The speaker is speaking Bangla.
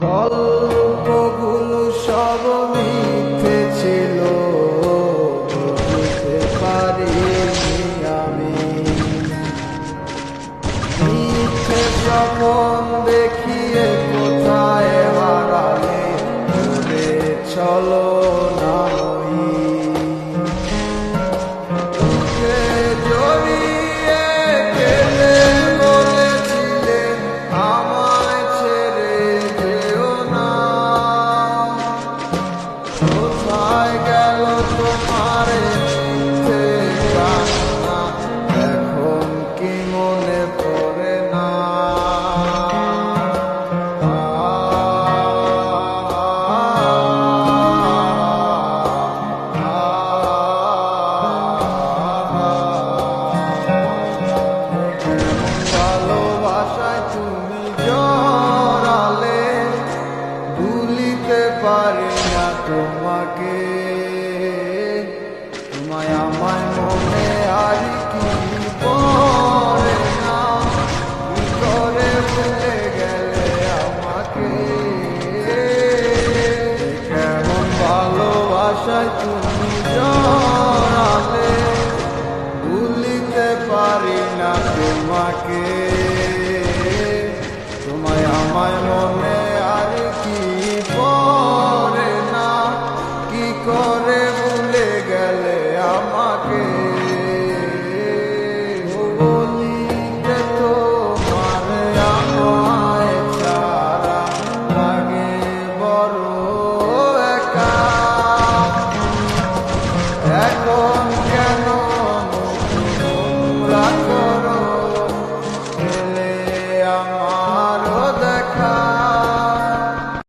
গল্পগুলো সব মিথ্যে ছিল, বুঝতে পারিনি আমি। মিথ্যে স্বপ্ন দেখিয়ে কোথায় হারালে ঘুরে চলো না জড়িয়ে গেলে বলেছিলে আমায় ছেড়ে যেও না। কোথায় গেল তোমার মিথ্যে কান্না, এখন কি মনে পড়ে না? ভালোবাসায় তুমি জড়ালে, ভুলিতে পারি না তোমাকে।